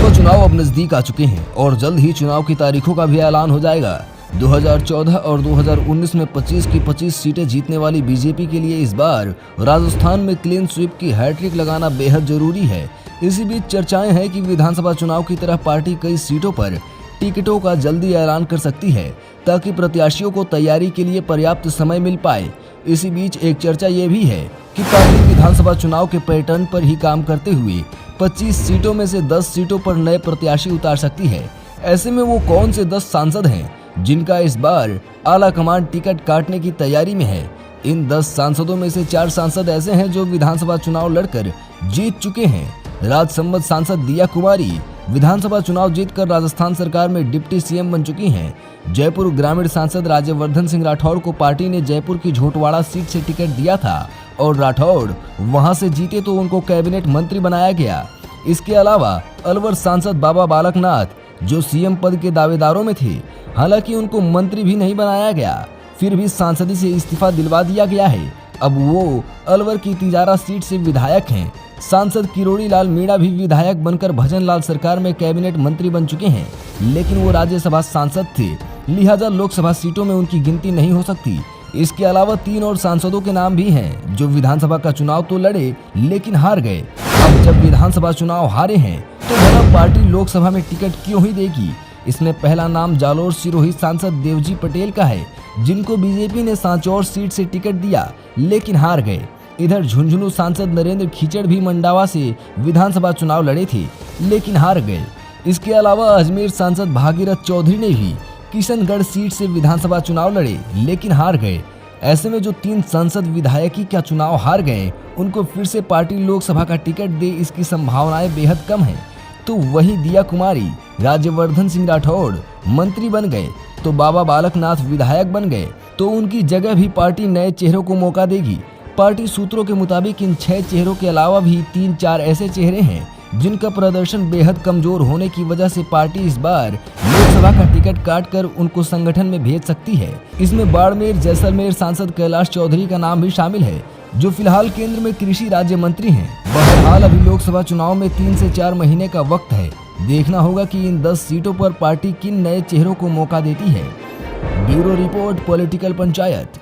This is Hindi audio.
विधानसभा चुनाव अब नजदीक आ चुके हैं और जल्द ही चुनाव की तारीखों का भी ऐलान हो जाएगा। 2014 और 2019 में 25 की 25 सीटें जीतने वाली बीजेपी के लिए इस बार राजस्थान में क्लीन स्वीप की हैट्रिक लगाना बेहद जरूरी है। इसी बीच चर्चाएं हैं कि विधानसभा चुनाव की तरह पार्टी कई सीटों पर टिकटों का जल्दी ऐलान कर सकती है ताकि प्रत्याशियों को तैयारी के लिए पर्याप्त समय मिल पाए। इसी बीच एक चर्चा ये भी है कि पार्टी विधानसभा चुनाव के पैटर्न पर ही काम करते हुए 25 सीटों में से 10 सीटों पर नए प्रत्याशी उतार सकती है। ऐसे में वो कौन से 10 सांसद हैं जिनका इस बार आला कमान टिकट काटने की तैयारी में है। इन 10 सांसदों में से 4 सांसद ऐसे हैं जो विधानसभा चुनाव लड़कर जीत चुके हैं। राजसमंद सांसद दिया कुमारी विधानसभा चुनाव जीतकर राजस्थान सरकार में डिप्टी सीएम बन चुकी हैं। जयपुर ग्रामीण सांसद राज्यवर्धन सिंह राठौड़ को पार्टी ने जयपुर की झोटवाड़ा सीट से टिकट दिया था और राठौड़ वहां से जीते तो उनको कैबिनेट मंत्री बनाया गया। इसके अलावा अलवर सांसद बाबा बालक नाथ जो सीएम पद के दावेदारों में थे, हालांकि उनको मंत्री भी नहीं बनाया गया, फिर भी सांसदी से इस्तीफा दिलवा दिया गया है। अब वो अलवर की तिजारा सीट से विधायक हैं। सांसद किरोड़ी लाल मीणा भी विधायक बनकर भजन लाल सरकार में कैबिनेट मंत्री बन चुके हैं, लेकिन वो राज्यसभा सांसद थे, लिहाजा लोकसभा सीटों में उनकी गिनती नहीं हो सकती। इसके अलावा 3 और सांसदों के नाम भी हैं जो विधानसभा का चुनाव तो लड़े लेकिन हार गए। अब जब विधानसभा चुनाव हारे हैं तो भला पार्टी लोकसभा में टिकट क्यों ही देगी। इसमें पहला नाम जालोर सिरोही सांसद देवजी पटेल का है, जिनको बीजेपी ने सांचौर सीट से टिकट दिया लेकिन हार गए। इधर झुंझुनू सांसद नरेंद्र खीचड़ भी मंडावा से विधानसभा चुनाव लड़े थे लेकिन हार गए। इसके अलावा अजमेर सांसद भागीरथ चौधरी ने भी किशनगढ़ सीट से विधानसभा चुनाव लड़े लेकिन हार गए। ऐसे में जो 3 सांसद विधायकी का चुनाव हार गए, उनको फिर से पार्टी लोकसभा का टिकट दे इसकी संभावनाएं बेहद कम है। तो वही दिया कुमारी राज्यवर्धन सिंह राठौड़ मंत्री बन गए तो बाबा बालक नाथ विधायक बन गए, तो उनकी जगह भी पार्टी नए चेहरों को मौका देगी। पार्टी सूत्रों के मुताबिक इन 6 चेहरों के अलावा भी 3-4 ऐसे चेहरे हैं जिनका प्रदर्शन बेहद कमजोर होने की वजह से पार्टी इस बार लोकसभा का टिकट काटकर उनको संगठन में भेज सकती है। इसमें बाड़मेर जैसलमेर सांसद कैलाश चौधरी का नाम भी शामिल है, जो फिलहाल केंद्र में कृषि राज्य मंत्री हैं। बहरहाल अभी लोकसभा चुनाव में 3 से 4 महीने का वक्त है। देखना होगा कि इन 10 सीटों पर पार्टी किन नए चेहरों को मौका देती है। Bureau report, political panchayat.